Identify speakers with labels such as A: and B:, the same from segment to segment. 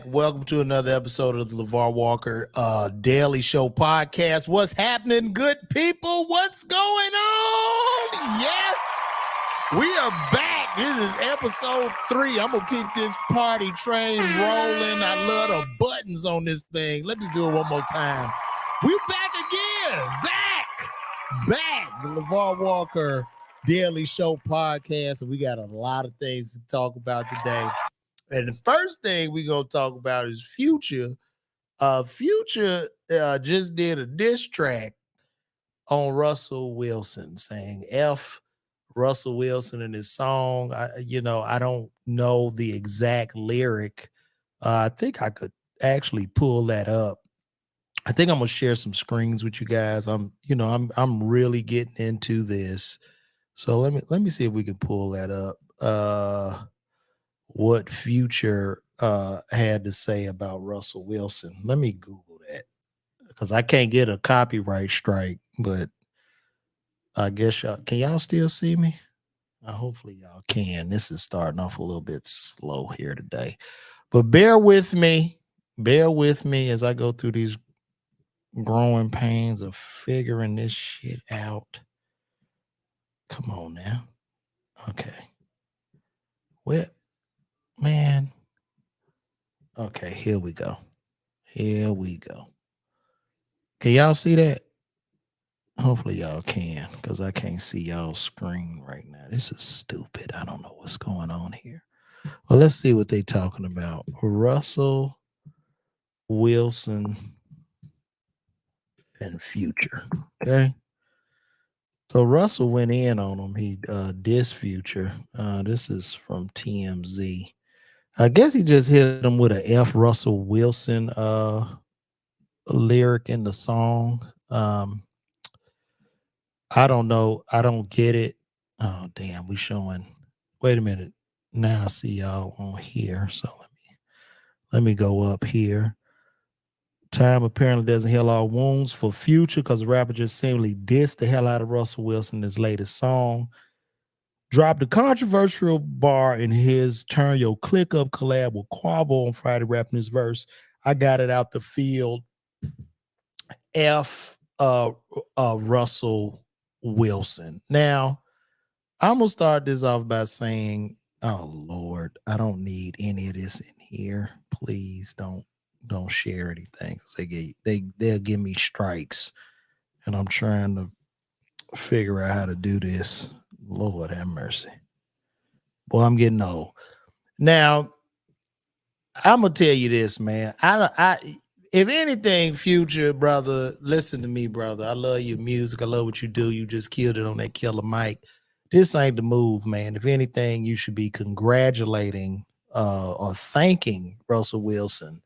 A: Welcome to another episode of the LaVar Walker Daily Show podcast. What's happening, good people? What's going on? Yes, we are back. This is episode 3. I'm going to keep this party train rolling. I love the buttons on this thing. Let me do it one more time. We back again. Back. The LaVar Walker Daily Show podcast. And we got a lot of things to talk about today. And the first thing we're going to talk about is Future. Future just did a diss track on Russell Wilson saying F Russell Wilson in his song. I don't know the exact lyric. I think I could actually pull that up. I think I'm going to share some screens with you guys. I'm really getting into this. So let me see if we can pull that up. What Future had to say about Russell Wilson. Let me Google that because I can't get a copyright strike, but I guess can y'all still see me? Hopefully y'all can. This is starting off a little bit slow here today, but bear with me as I go through these growing pains of figuring this shit out. Come on now. Okay. Well, man. Okay, here we go. Can y'all see that? Hopefully y'all can, because I can't see y'all's screen right now. This is stupid. I don't know what's going on here. Well, let's see what they're talking about. Russell Wilson and Future. Okay. So Russell went in on him. He dissed Future. This is from TMZ. I guess he just hit him with a F Russell Wilson lyric in the song. I don't know. I don't get it. Oh, damn. We showing. Wait a minute. Now I see y'all on here. So let me go up here. Time apparently doesn't heal all wounds for Future because the rapper just seemingly dissed the hell out of Russell Wilson in his latest song. Dropped a controversial bar in his Turn Your Click Up collab with Quavo on Friday, rapping his verse. I got it out the field. F Russell Wilson. Now, I'm gonna start this off by saying, oh Lord, I don't need any of this in here. Please don't share anything because they'll give me strikes, and I'm trying to figure out how to do this. Lord have mercy. Boy, I'm getting old. Now, I'm gonna tell you this, man. If anything, Future, brother, listen to me, brother. I love your music. I love what you do. You just killed it on that killer mic. This ain't the move, man. If anything, you should be congratulating or thanking Russell Wilson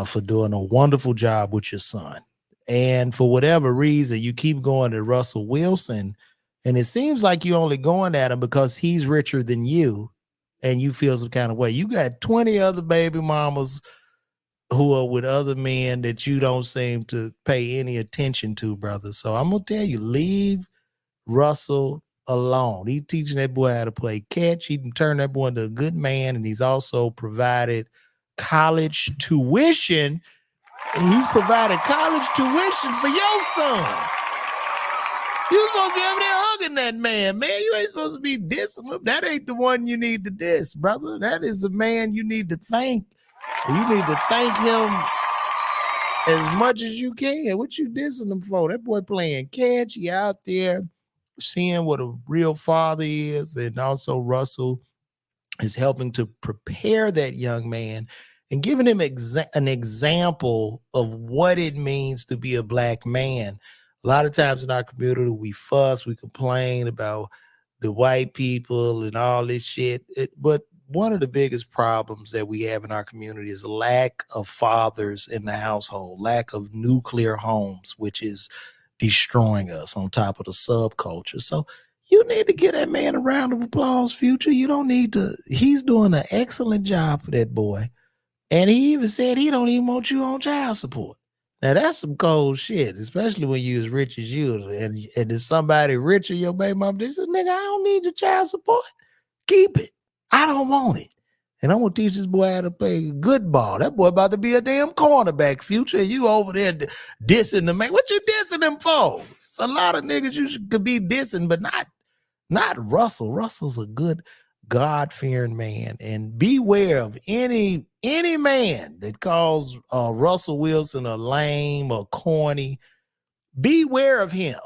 A: for doing a wonderful job with your son. And for whatever reason, you keep going to Russell Wilson, and it seems like you're only going at him because he's richer than you, and you feel some kind of way. You got 20 other baby mamas who are with other men that you don't seem to pay any attention to, brother. So I'm gonna tell you, leave Russell alone. He's teaching that boy how to play catch. He can turn that boy into a good man, and he's also provided college tuition. He's provided college tuition for your son. You're supposed to be over there hugging that man. You ain't supposed to be dissing him. That ain't the one you need to diss, brother. That is a man you need to thank. You need to thank him as much as you can. What you dissing him for? That boy playing catch. He out there seeing what a real father is. And also Russell is helping to prepare that young man and giving him an example of what it means to be a black man. A lot of times in our community, we fuss, we complain about the white people and all this shit. But one of the biggest problems that we have in our community is lack of fathers in the household, lack of nuclear homes, which is destroying us on top of the subculture. So you need to give that man a round of applause, Future. You don't need to. He's doing an excellent job for that boy. And he even said he don't even want you on child support. Now that's some cold shit, especially when you as rich as you. And there's somebody richer, your baby mom, they said, nigga, I don't need your child support. Keep it. I don't want it. And I'm gonna teach this boy how to play good ball. That boy about to be a damn cornerback, Future. You over there dissing the man. What you dissing him for? It's a lot of niggas you could be dissing, but not Russell. Russell's a good God-fearing man. And beware of any man that calls Russell Wilson a lame or corny. Beware of him.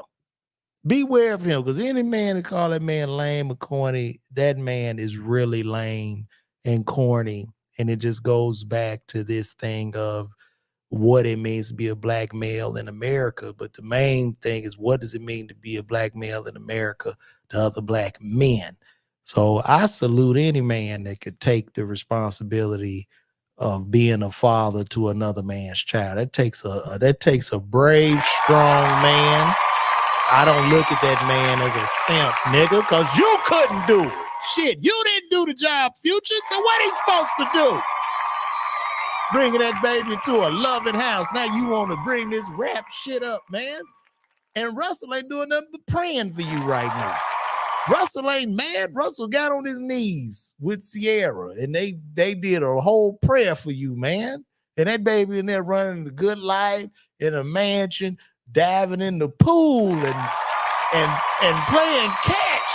A: Beware of him, because any man that call that man lame or corny, that man is really lame and corny. And it just goes back to this thing of what it means to be a black male in America. But the main thing is, what does it mean to be a black male in America to other black men? So I salute any man that could take the responsibility of being a father to another man's child. That takes a brave, strong man. I don't look at that man as a simp, nigga, because you couldn't do it. Shit, you didn't do the job, Future. So what he supposed to do? Bringing that baby to a loving house. Now you want to bring this rap shit up, man. And Russell ain't doing nothing but praying for you right now. Russell ain't mad. Russell got on his knees with Sierra, and they did a whole prayer for you, man. And that baby in there running the good life in a mansion, diving in the pool and playing catch.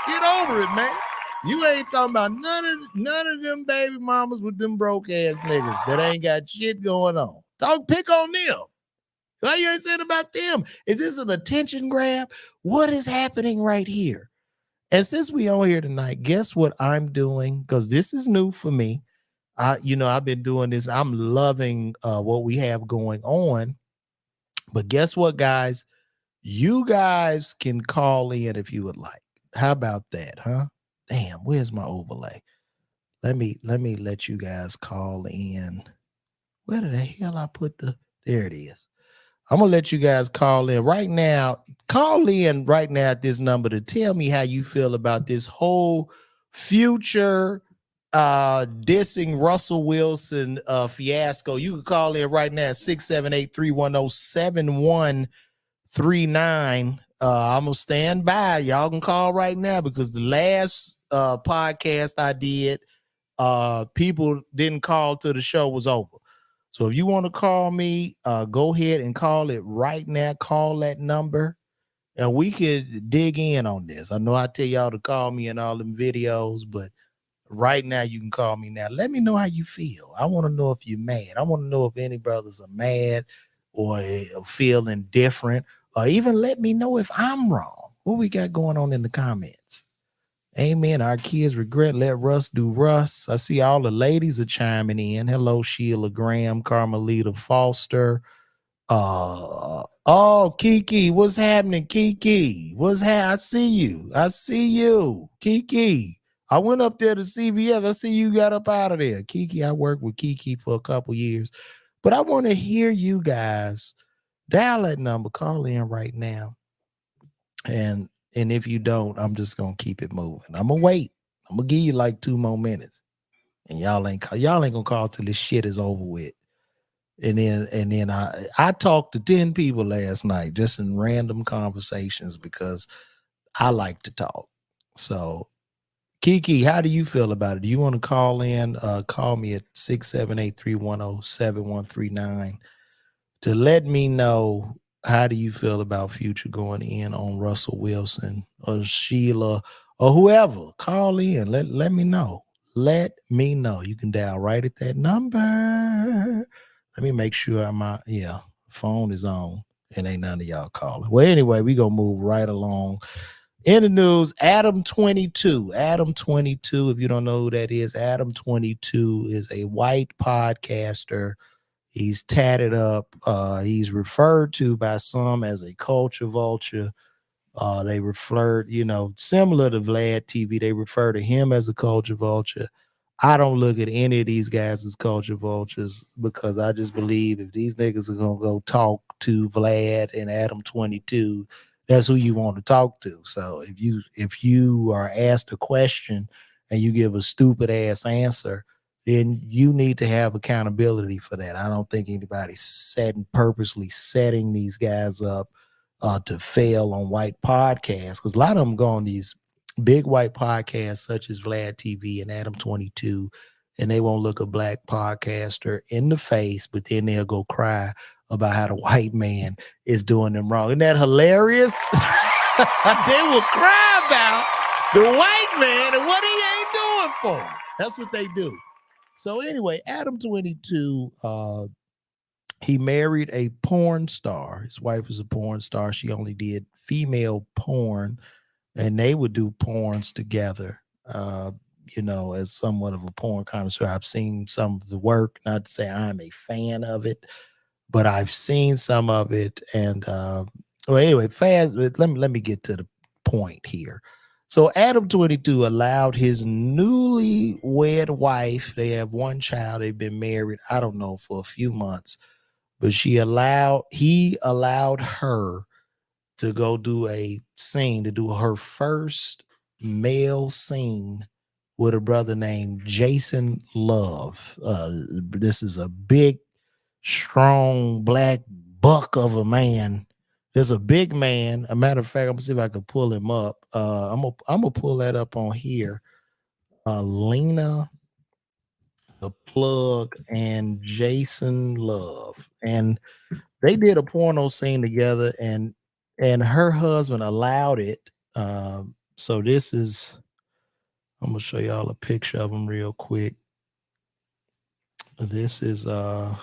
A: Get over it, man. You ain't talking about none of them baby mamas with them broke ass niggas that ain't got shit going on. Pick on them. Why you ain't saying about them? Is this an attention grab? What is happening right here? And since we on here tonight, guess what I'm doing? Because this is new for me. I've been doing this. I'm loving what we have going on. But guess what, guys? You guys can call in if you would like. How about that, huh? Damn, where's my overlay? Let me let you guys call in. Where the hell I put there it is. I'm going to let you guys call in right now. Call in right now at this number to tell me how you feel about this whole Future dissing Russell Wilson fiasco. You can call in right now at 678-310-7139. I'm going to stand by. Y'all can call right now because the last podcast I did, people didn't call till the show was over. So if you want to call me, go ahead and call it right now. Call that number and we could dig in on this. I know I tell y'all to call me in all them videos, but right now you can call me now. Let me know how you feel. I want to know if you're mad. I want to know if any brothers are mad or feeling different, or even let me know if I'm wrong. What we got going on in the comments? Amen. Our kids regret. Let Russ do Russ. I see all the ladies are chiming in. Hello, Sheila Graham, Carmelita Foster. Kiki, what's happening, Kiki? I see you, Kiki. I went up there to CBS. I see you got up out of there, Kiki. I worked with Kiki for a couple years, but I want to hear you guys. Dial that number. Call in right now, and if you don't, I'm just gonna keep it moving. I'm gonna wait. I'm gonna give you like 2 more minutes, and y'all ain't gonna call till this shit is over with. And then I talked to 10 people last night just in random conversations because I like to talk. So Kiki, how do you feel about it? Do you want to call in? Call me at 678-310-7139 to let me know, how do you feel about Future going in on Russell Wilson or Sheila or whoever. Call in. Let me know. Let me know. You can dial right at that number. Let me make sure phone is on and ain't none of y'all calling. Well, anyway, we gonna move right along. In the news, Adam 22. Adam 22, if you don't know who that is, Adam 22 is a white podcaster. He's tatted up. He's referred to by some as a culture vulture. They referred, similar to Vlad TV, they refer to him as a culture vulture. I don't look at any of these guys as culture vultures because I just believe if these niggas are going to go talk to Vlad and Adam 22, that's who you want to talk to. So if you are asked a question and you give a stupid ass answer, then you need to have accountability for that. I don't think anybody's purposely setting these guys up to fail on white podcasts, because a lot of them go on these big white podcasts such as Vlad TV and Adam 22, and they won't look a black podcaster in the face, but then they'll go cry about how the white man is doing them wrong. Isn't that hilarious? They will cry about the white man and what he ain't doing for him. That's what they do. So anyway, Adam 22, he married a porn star. His wife was a porn star. She only did female porn, and they would do porns together. As somewhat of a porn connoisseur, I've seen some of the work. Not to say I'm a fan of it, but I've seen some of it. And well, anyway, fast. Let me get to the point here. So Adam 22 allowed his newly wed wife. They have one child. They've been married, I don't know, for a few months, but he allowed her to go do a scene, to do her first male scene with a brother named Jason Love. This is a big, strong black buck of a man. There's a big man. A matter of fact, I'm gonna see if I can pull him up. I'm gonna pull that up on here. Lena the Plug and Jason Love, and they did a porno scene together, and her husband allowed it. So this is, I'm gonna show y'all a picture of him real quick. This is man,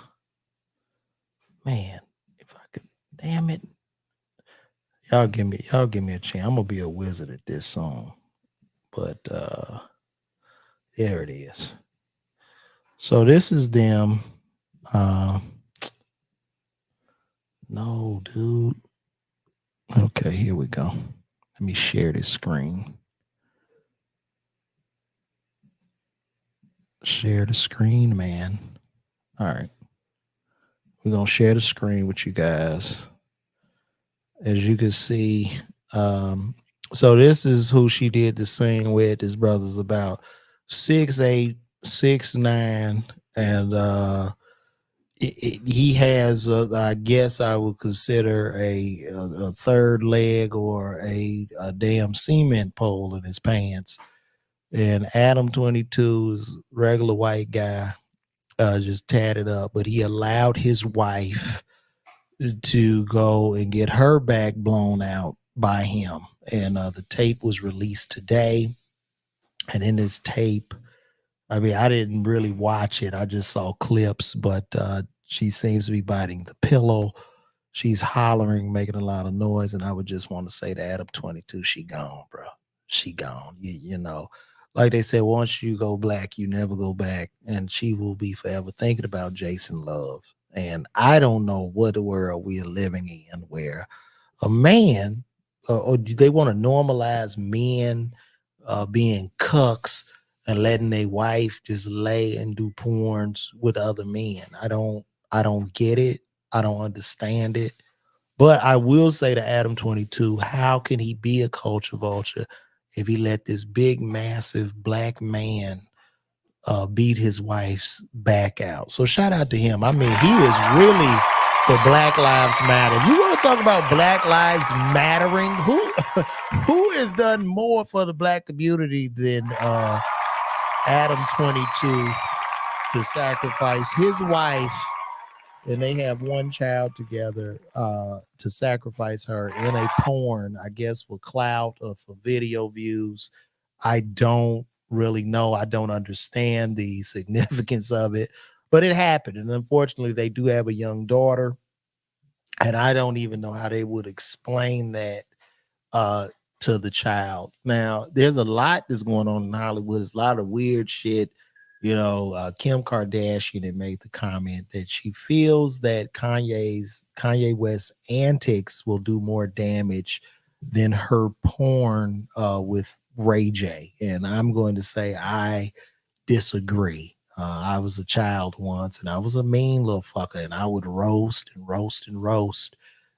A: if I could, damn it. Y'all give me a chance. I'm gonna be a wizard at this song. But there it is. So this is them. No, dude. Okay, here we go. Let me share this screen. Share the screen, man. All right. We're going to share the screen with you guys. As you can see, so this is who she did the scene with. His brother's about 6'8", 6'9", and he has, I guess I would consider a third leg or a damn cement pole in his pants. And Adam 22 is regular white guy, just tatted up, but he allowed his wife to go and get her back blown out by him. And the tape was released today. And in this tape, I mean, I didn't really watch it. I just saw clips, but she seems to be biting the pillow. She's hollering, making a lot of noise. And I would just want to say to Adam 22, she gone, bro. She gone. You know, like they said, once you go black, you never go back. And she will be forever thinking about Jason Love. And I don't know what the world we are living in where a man, or do they want to normalize men being cucks and letting their wife just lay and do porns with other men? I don't get it. I don't understand it. But I will say to Adam 22, how can he be a culture vulture if he let this big, massive black man beat his wife's back out? So shout out to him. I mean, he is really for Black Lives Matter. If you want to talk about Black Lives Mattering, who has done more for the black community than Adam 22 to sacrifice his wife, and they have one child together, to sacrifice her in a porn, I guess for clout or for video views. I don't really know. I don't understand the significance of it, but it happened. And unfortunately, they do have a young daughter, and I don't even know how they would explain that to the child. Now, there's a lot that's going on in Hollywood. There's a lot of weird shit. Kim Kardashian had made the comment that she feels that Kanye West's antics will do more damage than her porn with Ray J. And I'm going to say I disagree. I was a child once, and I was a mean little fucker, and I would roast and roast and roast.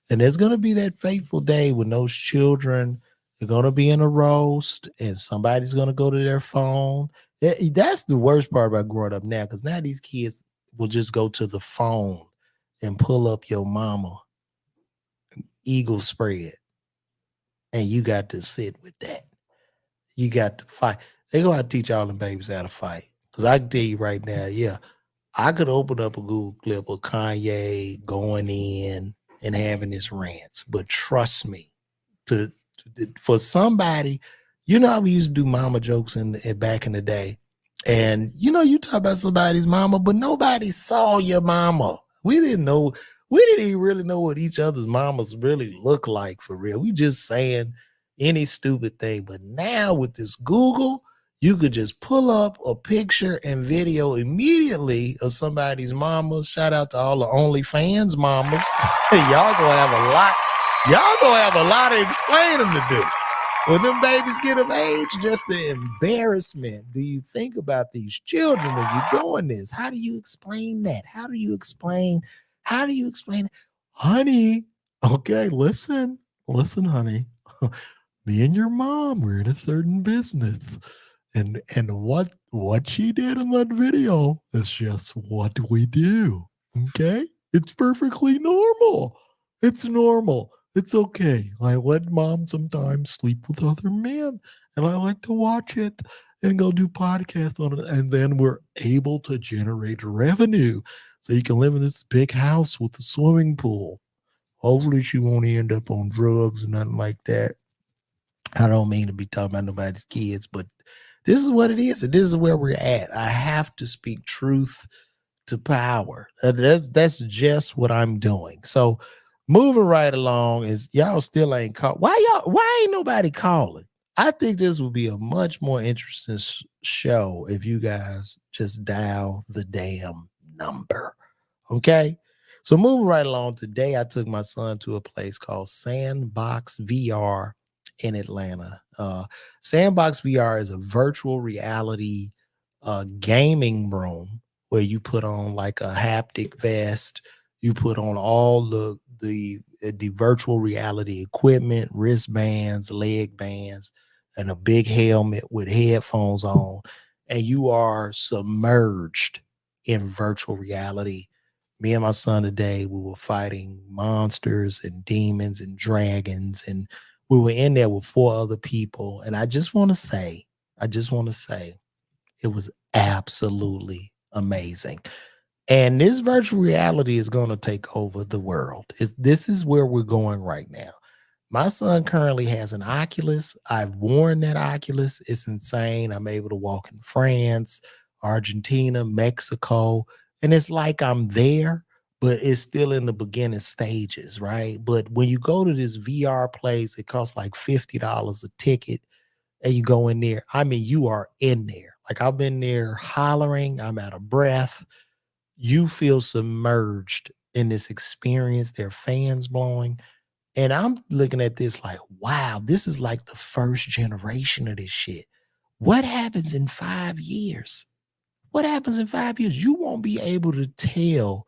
A: And there's going to be that fateful day when those children are going to be in a roast, and somebody's going to go to their phone. That's the worst part about growing up now, because now these kids will just go to the phone and pull up your mama eagle spread, and you got to sit with that. You got to fight. They gonna have to teach all them babies how to fight. Cause I can tell you right now, yeah, I could open up a Google clip of Kanye going in and having his rants, but trust me, to for somebody, you know how we used to do mama jokes in back in the day, and you know you talk about somebody's mama, but nobody saw your mama. We didn't know. We didn't even really know what each other's mamas really look like for real. We just saying any stupid thing. But now with this Google, you could just pull up a picture and video immediately of somebody's mama. Shout out to all the OnlyFans mamas. Y'all gonna have a lot. Y'all gonna have a lot of explaining to do. When them babies get of age, just the embarrassment. Do you think about these children when you're doing this? How do you explain that? How do you explain it? Honey, okay, listen, honey. Me and your mom, we're in a certain business. And what she did in that video is just what we do. Okay? It's perfectly normal. It's normal. It's okay. I let mom sometimes sleep with other men, and I like to watch it and go do podcasts on it. And then we're able to generate revenue. So you can live in this big house with a swimming pool. Hopefully she won't end up on drugs or nothing like that. I don't mean to be talking about nobody's kids, but this is what it is. And this is where we're at. I have to speak truth to power. That's just what I'm doing. So moving right along is y'all still ain't call. Why ain't nobody calling? I think this would be a much more interesting show if you guys just dial the damn number. Okay. So moving right along, today I took my son to a place called Sanbox VR in Atlanta. Sanbox VR is a virtual reality gaming room where you put on like a haptic vest, you put on all the virtual reality equipment, wristbands, leg bands, and a big helmet with headphones on, and you are submerged in virtual reality. Me and my son today, we were fighting monsters and demons and dragons, and we were in there with 4 other people. And I just want to say, it was absolutely amazing. And this virtual reality is going to take over the world. This is where we're going right now. My son currently has an Oculus. I've worn that Oculus. It's insane. I'm able to walk in France, Argentina, Mexico, and it's like I'm there, but it's still in the beginning stages, right? But when you go to this VR place, it costs like $50 a ticket, and you go in there. I mean, you are in there. Like I've been there hollering, I'm out of breath. You feel submerged in this experience. There are fans blowing. And I'm looking at this like, wow, this is like the first generation of this shit. What happens in 5 years? What happens in 5 years? You won't be able to tell.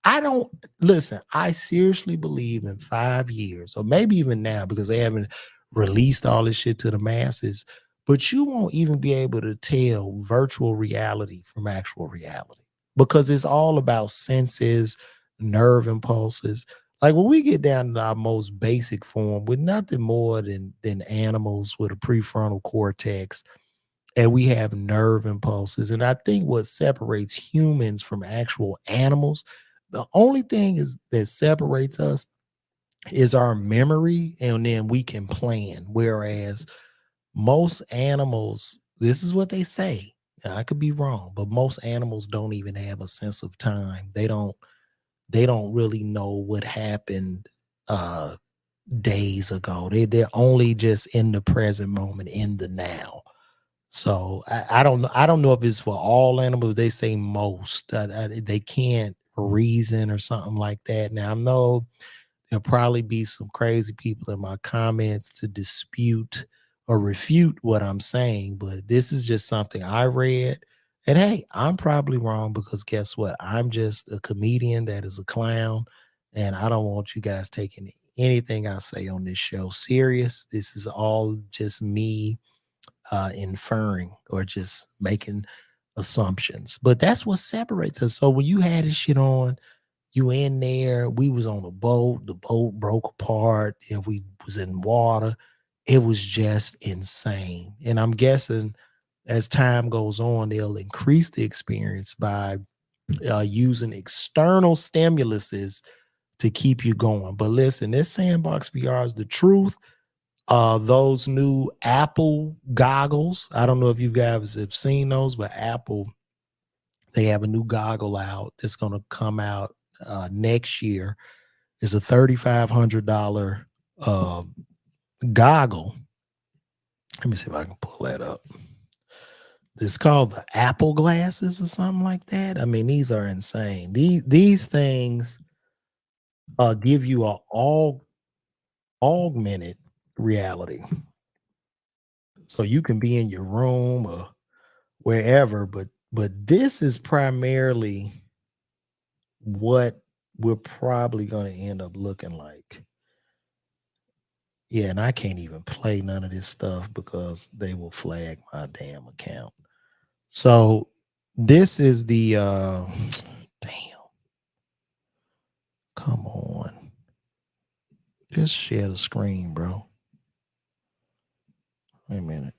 A: I don't listen. I seriously believe in 5 years, or maybe even now, because they haven't released all this shit to the masses, but you won't even be able to tell virtual reality from actual reality because it's all about senses, nerve impulses. Like when we get down to our most basic form, we're nothing more than animals with a prefrontal cortex, and we have nerve impulses. And I think what separates humans from actual animals, the only thing is that separates us is our memory, and then we can plan. Whereas most animals, this is what they say. Now, I could be wrong, but most animals don't even have a sense of time. They don't really know what happened days ago. They're only just in the present moment, in the now. So I don't know. I don't know if it's for all animals. They say most. They can't reason or something like that. Now I know there'll probably be some crazy people in my comments to dispute or refute what I'm saying, but this is just something I read. And hey, I'm probably wrong because guess what? I'm just a comedian that is a clown, and I don't want you guys taking anything I say on this show serious. This is all just me inferring or just making assumptions. But that's what separates us. So when you had this shit on, you in there, we was on a boat, the boat broke apart, and we was in water. it was just insane. And I'm guessing as time goes on, they'll increase the experience by using external stimuluses to keep you going. But listen, this Sanbox VR is the truth. Those new Apple goggles, I don't know if you guys have seen those, but Apple, they have a new goggle out that's going to come out next year. It's a $3,500 uh, goggle. Let me see if I can pull that up. It's called the Apple glasses or something like that. I mean, these are insane. These things give you a all augmented reality, so you can be in your room or wherever. But this is primarily what we're probably going to end up looking like. Yeah, and I can't even play none of this stuff because they will flag my damn account. So this is the damn. Come on. Just share the screen, bro. Wait a minute.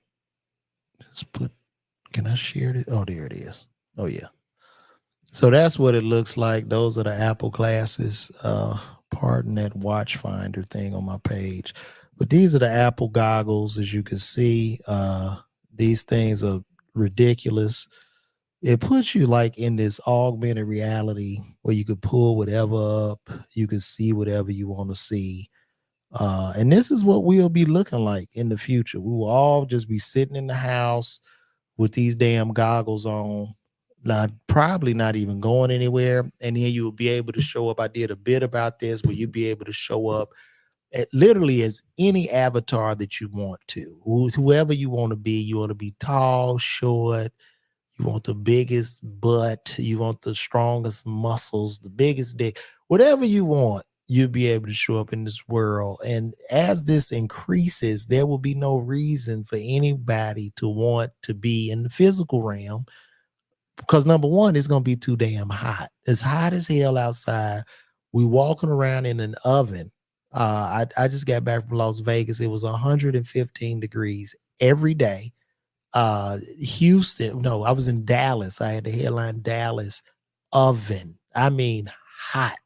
A: Just put, can I share it? Oh, there it is. Oh yeah. So that's what it looks like. Those are the Apple glasses. Pardon that watch finder thing on my page. But these are the Apple goggles, as you can see. These things are ridiculous. It puts you like in this augmented reality where you could pull whatever up, you can see whatever you want to see. And this is what we'll be looking like in the future. We will all just be sitting in the house with these damn goggles on, not probably not even going anywhere. And then you will be able to show up. I did a bit about this where you'll be able to show up at literally as any avatar that you want to. Whoever you want to be. You want to be tall, short, you want the biggest butt, you want the strongest muscles, the biggest dick, whatever you want, you'll be able to show up in this world. And as this increases, there will be no reason for anybody to want to be in the physical realm because number one, it's going to be too damn hot. It's hot as hell outside. We walking around in an oven. I just got back from Las Vegas. It was 115 degrees every day. Houston, no, I was in Dallas. I had the headline Dallas oven. I mean, hot.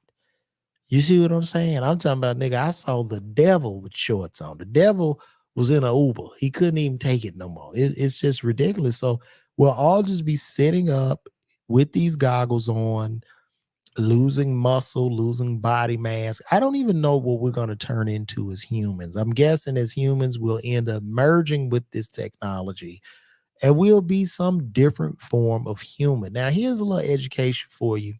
A: You see what I'm saying? I'm talking about, nigga, I saw the devil with shorts on. The devil was in an Uber. He couldn't even take it no more. It's just ridiculous. So we'll all just be sitting up with these goggles on, losing muscle, losing body mass. I don't even know what we're going to turn into as humans. I'm guessing as humans, we'll end up merging with this technology and we'll be some different form of human. Now, here's a little education for you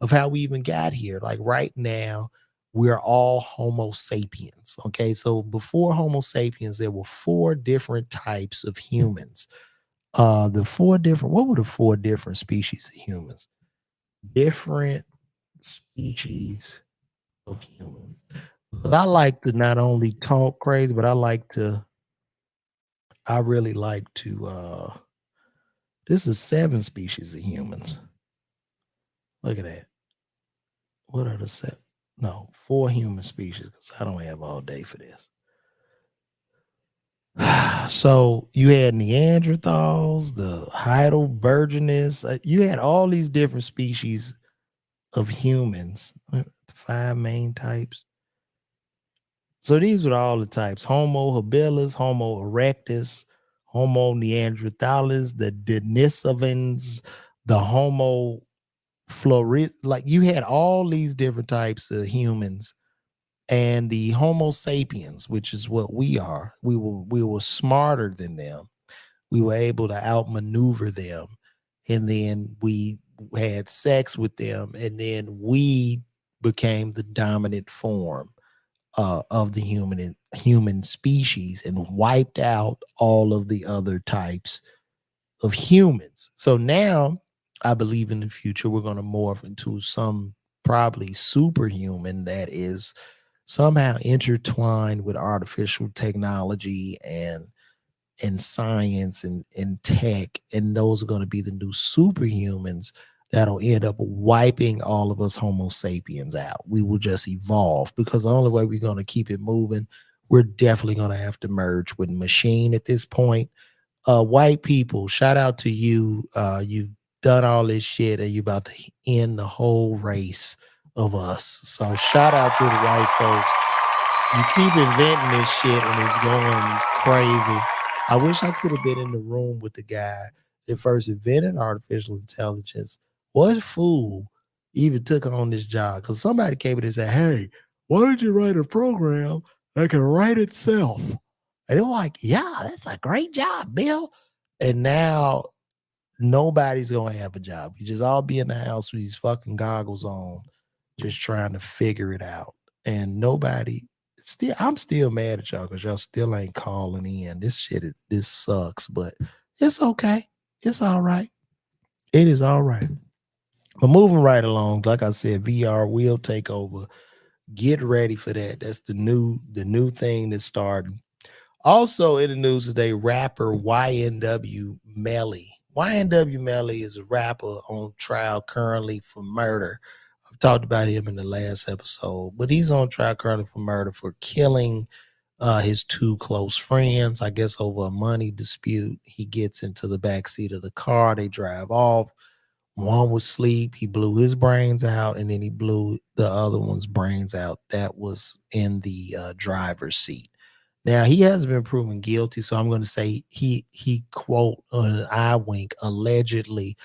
A: of how we even got here. Like right now, we're all Homo sapiens. Okay. So before Homo sapiens, there were four different types of humans. What were the four different species of humans? Different species of humans. But I like to not only talk crazy, but I really like to this is 7 species of humans. Look at that. What are the 7? No, 4 human species because I don't have all day for this. So you had Neanderthals, the Heidelbergensis. You had all these different species of humans. 5 main types. So these were all the types: Homo habilis, Homo erectus, Homo neanderthalis, the Denisovans, the Homo florid. Like you had all these different types of humans, and the Homo sapiens, which is what we are. We were smarter than them. We were able to outmaneuver them, and then we had sex with them, and then we became the dominant form of the human species and wiped out all of the other types of humans. So now I believe in the future we're going to morph into some probably superhuman that is somehow intertwined with artificial technology and science and tech, and those are going to be the new superhumans that'll end up wiping all of us Homo sapiens out. We will just evolve because the only way we're going to keep it moving, we're definitely going to have to merge with machine at this point. White people, shout out to you. You've done all this shit and you about to end the whole race of us. So shout out to the white folks. You keep inventing this shit and it's going crazy. I wish I could have been in the room with the guy that first invented artificial intelligence. What fool even took on this job? Because somebody came in and said, hey, why don't you write a program that can write itself? And they're like, yeah, that's a great job, Bill. And now nobody's gonna have a job. You just all be in the house with these fucking goggles on, just trying to figure it out. And nobody still, I'm still mad at y'all because y'all still ain't calling in. This sucks, but it's okay. It's all right. It is all right. But moving right along, like I said, VR will take over. Get ready for that. That's the new thing that's starting. Also in the news today, rapper YNW Melly. YNW Melly is a rapper on trial currently for murder. I've talked about him in the last episode, but he's on trial currently for murder for killing his two close friends. I guess over a money dispute. He gets into the backseat of the car. They drive off. One was asleep. He blew his brains out, and then he blew the other one's brains out. That was in the driver's seat. Now he has been proven guilty, so I'm going to say he quote on an eye wink allegedly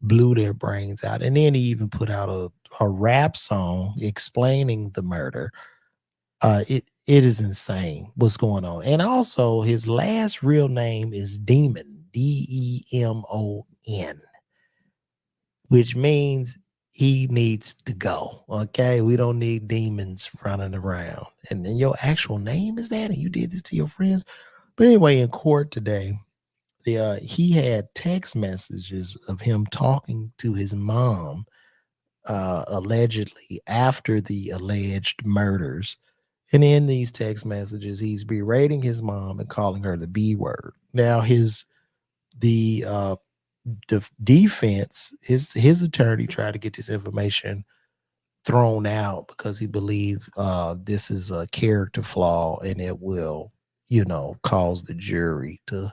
A: blew their brains out, and then he even put out a rap song explaining the murder. It is insane what's going on, and also his last real name is Demon, Demon, which means he needs to go. Okay, we don't need demons running around. And then your actual name is that, and you did this to your friends. But anyway, in court today, he had text messages of him talking to his mom, allegedly after the alleged murders. And in these text messages, he's berating his mom and calling her the B word. Now, the defense, his attorney tried to get this information thrown out because he believed this is a character flaw and it will, cause the jury to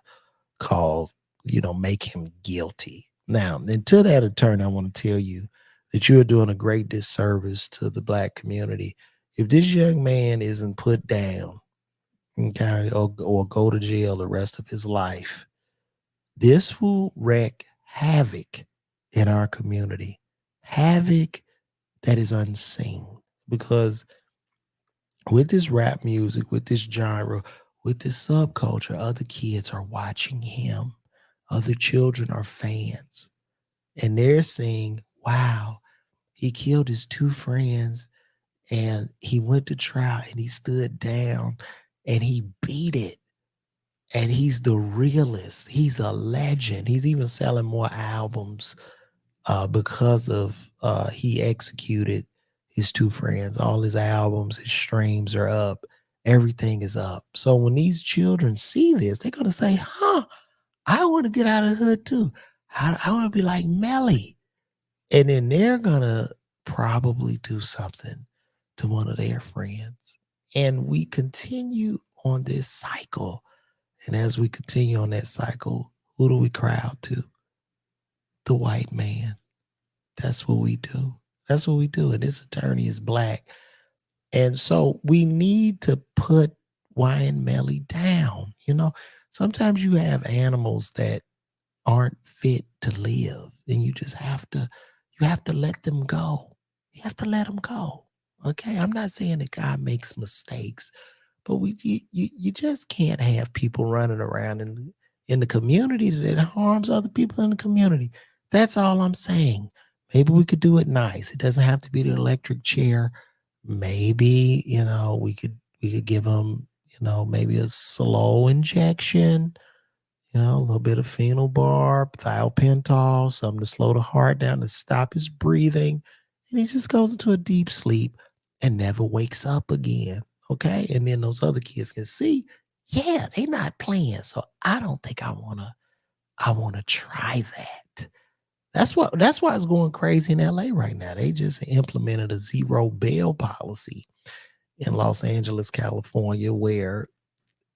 A: make him guilty. Now, and to that attorney, I want to tell you that you are doing a great disservice to the Black community. If this young man isn't put down, okay, or go to jail the rest of his life, this will wreak havoc in our community, havoc that is unseen. Because with this rap music, with this genre, with this subculture, other kids are watching him. Other children are fans. And they're saying, wow, he killed his two friends and he went to trial and he stood down and he beat it. And he's the realest. He's a legend. He's even selling more albums because of he executed his two friends. All his albums, his streams are up. Everything is up. So when these children see this, they're gonna say, "Huh, I want to get out of the hood too. I want to be like Melly." And then they're gonna probably do something to one of their friends. And we continue on this cycle. And as we continue on that cycle, who do we crowd to? The white man. That's what we do. That's what we do. And this attorney is Black. And so we need to put Wyan Melly down. Sometimes you have animals that aren't fit to live, and you have to let them go. You have to let them go. Okay. I'm not saying that God makes mistakes, but you just can't have people running around in the community that harms other people in the community. That's all I'm saying. Maybe we could do it nice. It doesn't have to be the electric chair. Maybe, we could give them, maybe a slow injection, a little bit of phenobarb, thiopental, something to slow the heart down, to stop his breathing. And he just goes into a deep sleep and never wakes up again. Okay. And then those other kids can see, yeah, they're not playing. So I don't think I wanna try that. That's why it's going crazy in LA right now. They just implemented a zero bail policy. in Los Angeles, California, where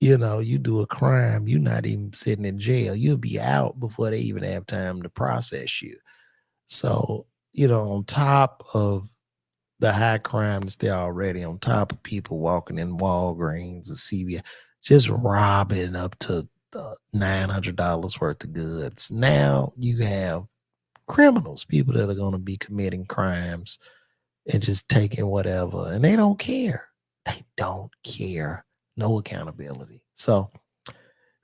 A: you do a crime, you're not even sitting in jail. You'll be out before they even have time to process you. So, on top of the high crime that's there already, on top of people walking in Walgreens or CVS, just robbing up to $900 worth of goods. Now you have criminals, people that are going to be committing crimes and just taking whatever, and they don't care. They don't care. No accountability. So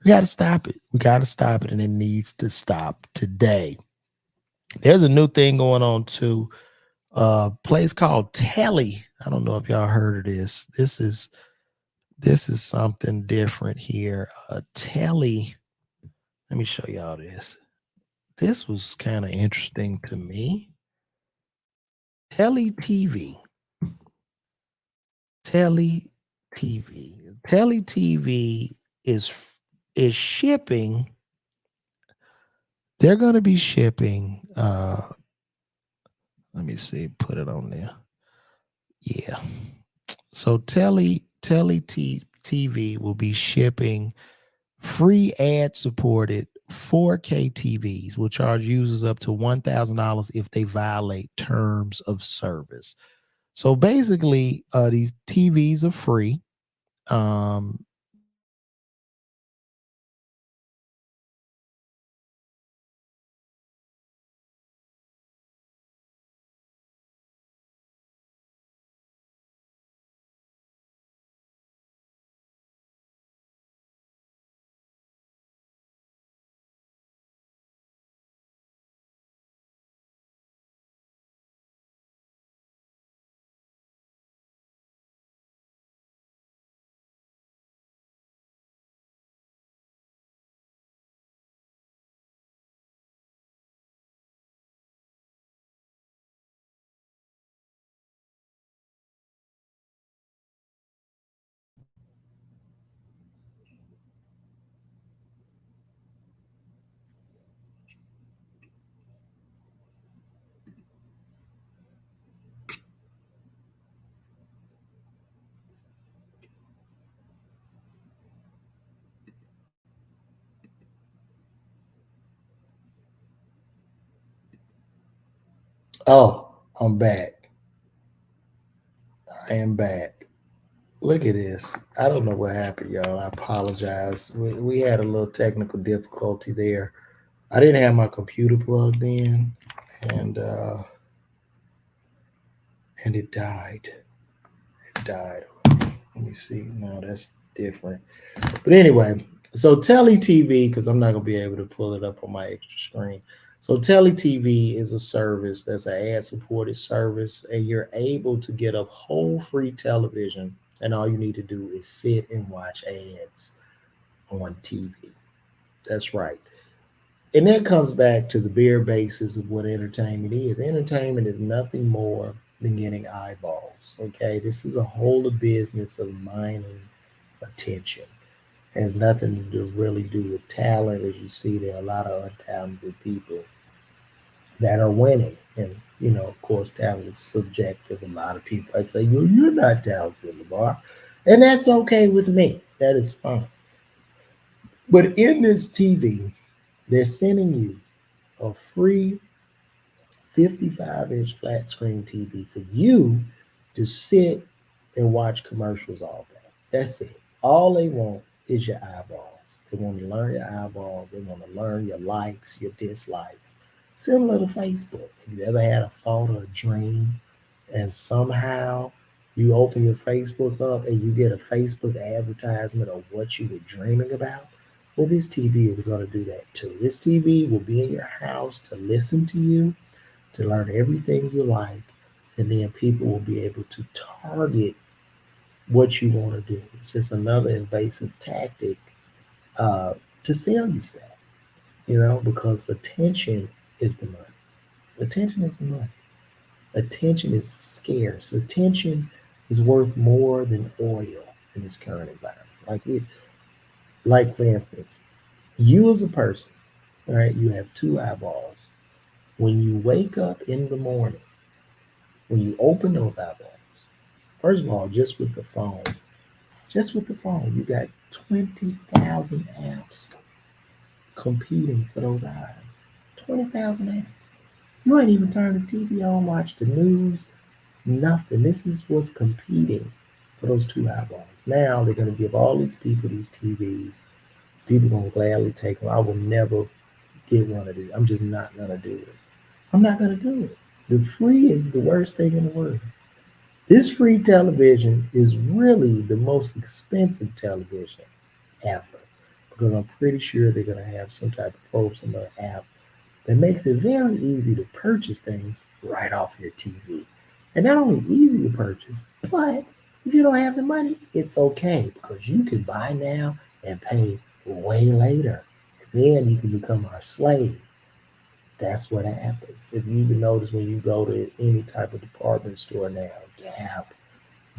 A: we got to stop it. We got to stop it, and it needs to stop today. There's a new thing going on too. Place called Telly. I don't know if y'all heard of this. This is something different here. Telly. Let me show y'all this. This was kind of interesting to me. Telly TV. Telly TV. Telly TV is shipping. They're going to be shipping. Let me see. Put it on there. Yeah. So Telly TV will be shipping free ad-supported 4K TVs. Will charge users up to $1,000 if they violate terms of service. So basically, these TVs are free. Um, oh, I'm back. I am back. Look at this. I don't know what happened, y'all. I apologize. We had a little technical difficulty there. I didn't have my computer plugged in, and and it died. It died. Let me see. No, that's different. But anyway, so Telly TV, because I'm not gonna be able to pull it up on my extra screen. So Telly TV is a service that's an ad-supported service, and you're able to get a whole free television, and all you need to do is sit and watch ads on TV. That's right. And that comes back to the bare basis of what entertainment is. Entertainment is nothing more than getting eyeballs. Okay, this is a whole business of mining attention. It has nothing to really do with talent. As you see, there are a lot of untalented people that are winning. And of course, talent is subjective. A lot of people I say, you're not talented, LaVar. And that's okay with me. That is fine. But in this TV, they're sending you a free 55-inch flat screen TV for you to sit and watch commercials all day. That's it. All they want is your eyeballs. They want to learn your eyeballs. They want to learn your likes, your dislikes. Similar to Facebook. Have you ever had a thought or a dream and somehow you open your Facebook up and you get a Facebook advertisement of what you were dreaming about? Well, this TV is going to do that too. This TV will be in your house to listen to you, to learn everything you like, and then people will be able to target what you want to do. It's just another invasive tactic to sell you stuff, because attention is the money. Attention is the money. Attention is scarce. Attention is worth more than oil in this current environment. Like for instance, you as a person, right? You have two eyeballs. When you wake up in the morning, when you open those eyeballs, First of all, just with the phone, you got 20,000 apps competing for those eyes. 20,000 apps. You ain't even turn the TV on, watch the news, nothing. This is what's competing for those two eyeballs. Now they're going to give all these people these TVs. People going to gladly take them. I will never get one of these. I'm just not going to do it. I'm not going to do it. The free is the worst thing in the world. This free television is really the most expensive television ever, because I'm pretty sure they're going to have some type of program or app that makes it very easy to purchase things right off your TV. And not only easy to purchase, but if you don't have the money, it's okay, because you can buy now and pay way later. And then you can become our slave. That's what happens. If you even notice when you go to any type of department store now, Gap,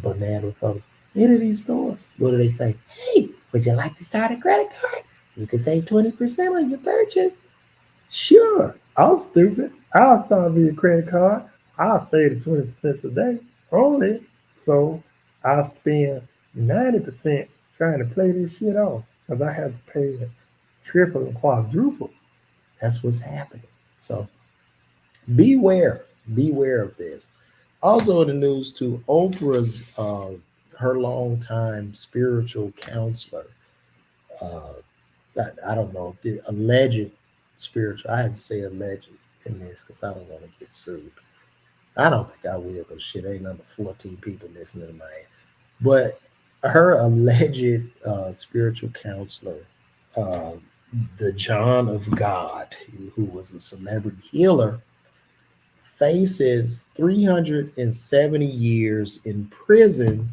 A: Banana Republic, any of these stores, what do they say? Hey, would you like to start a credit card? You can save 20% on your purchase. Sure. I'm stupid. I'll start me a credit card. I'll pay the 20% today only. So I'll spend 90% trying to play this shit off, because I have to pay it triple and quadruple. That's what's happening. So beware of this. Also in the news too, Oprah's her longtime spiritual counselor, uh, I don't know, the alleged spiritual. I had to say alleged in this because I don't want to get sued. I don't think I will, because shit, ain't number 14 people listening to my ass. But her alleged spiritual counselor, uh, the John of God, who was a celebrity healer, faces 370 years in prison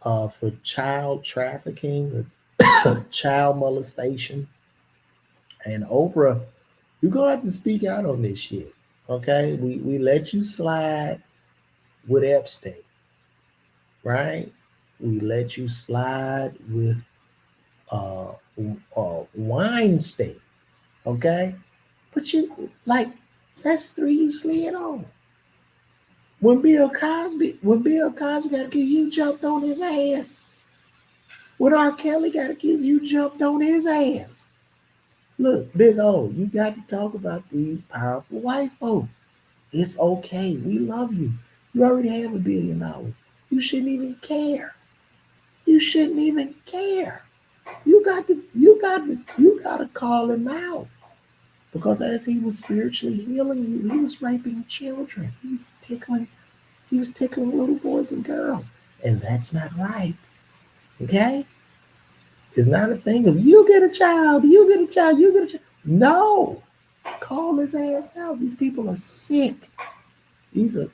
A: for child trafficking, child molestation. And Oprah, you're gonna have to speak out on this shit. Okay, we let you slide with Epstein, right? We let you slide with uh, Weinstein, okay? But you like, that's three you slid on. When Bill Cosby got accused, you jumped on his ass. When R. Kelly got accused, you jumped on his ass. Look, Big O, you got to talk about these powerful white folks. It's okay. We love you. You already have $1 billion. You shouldn't even care. You shouldn't even care. You got to call him out. Because as he was spiritually healing you, he was raping children. He was tickling little boys and girls. And that's not right. Okay? It's not a thing of you get a child, you get a child, you get a child. No. Call his ass out. These people are sick.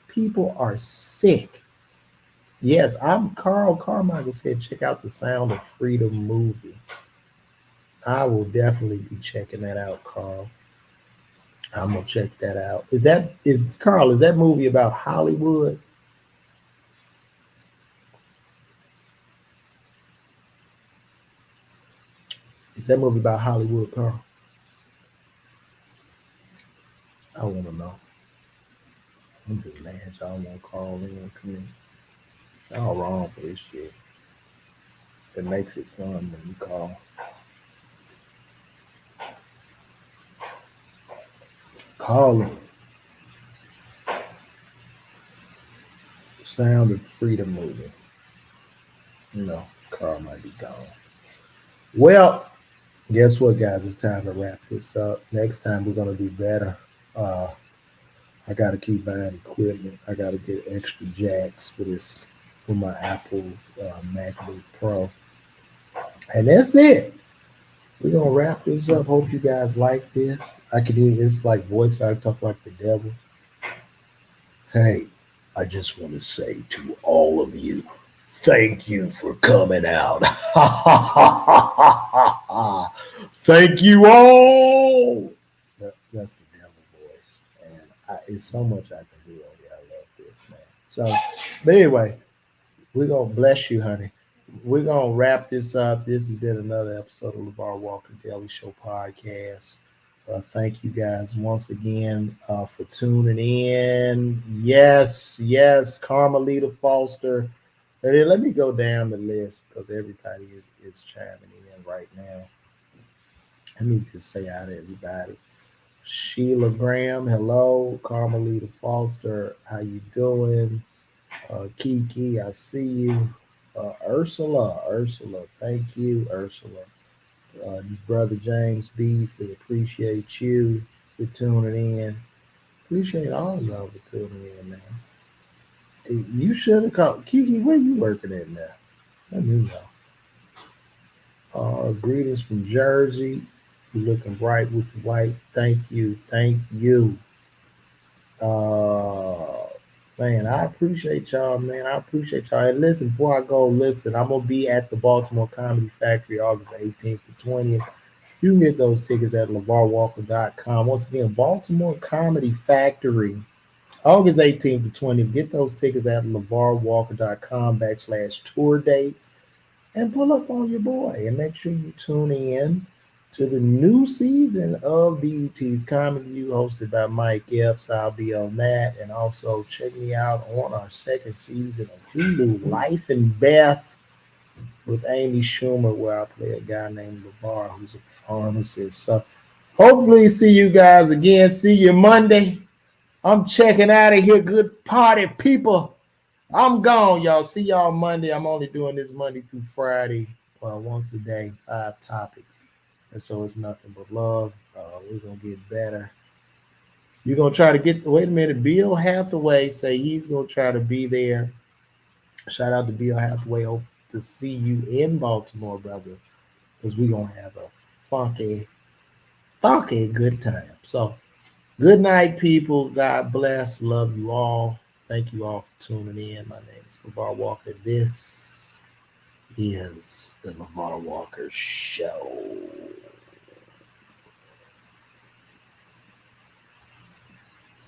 A: People are sick. Yes, I'm Carl Carmichael said check out the Sound of Freedom movie. I will definitely be checking that out, Carl. I'm gonna check that out. Is that movie about Hollywood? Is that movie about Hollywood, Carl? I want to know. I'm just mad y'all won't call in to me. Y'all wrong for this shit. It makes it fun when you call. Call in. Sound of Freedom movie. Carl might be gone. Well, guess what, guys? It's time to wrap this up. Next time we're gonna do better. Uh, I gotta keep buying equipment. I gotta get extra jacks for my Apple MacBook Pro, and that's it. We're gonna wrap this up. Hope you guys like this. I can hear this like voice. I talk like the devil. Hey, I just want to say to all of you, thank you for coming out. Thank you all. That's the devil voice. And it's so much I can do on here. I love this, man. So, but anyway, we're going to bless you, honey. We're going to wrap this up. This has been another episode of LaVar Walker Daily Show podcast. Thank you guys once again for tuning in. Yes, Carmelita Foster. And then let me go down the list because everybody is chiming in right now. Let me just say hi to everybody. Sheila Graham, hello. Carmelita Foster, how you doing? Kiki, I see you. Ursula, thank you, Ursula. Brother James Beasley, appreciate you for tuning in. Appreciate all of y'all for tuning in, man. Hey, you should have called Kiki. Where you working at now? Let me know. Greetings from Jersey. You looking bright with the white. Thank you. Uh, man, I appreciate y'all, man. I appreciate y'all. And listen, before I go, listen, I'm gonna be at the Baltimore Comedy Factory August 18th to 20th. You can get those tickets at LaVarWalker.com. Once again, Baltimore Comedy Factory, August 18th to 20th. Get those tickets at LaVarWalker.com/tour dates and pull up on your boy and make sure you tune in to the new season of BET's Comedy View hosted by Mike Epps. I'll be on that. And also check me out on our second season of Hulu, Life and Beth with Amy Schumer, where I play a guy named LaVar who's a pharmacist. So hopefully see you guys again. See you Monday. I'm checking out of here. Good party, people. I'm gone, y'all. See y'all Monday. I'm only doing this Monday through Friday, once a day, 5 topics. And so it's nothing but love. We're going to get better. You're going to try to get, wait a minute, Bill Hathaway say he's going to try to be there. Shout out to Bill Hathaway. Hope to see you in Baltimore, brother, because we're going to have a funky good time. So good night, people. God bless. Love you all. Thank you all for tuning in. My name is LaVar Walker. This is the LaVar Walker Show.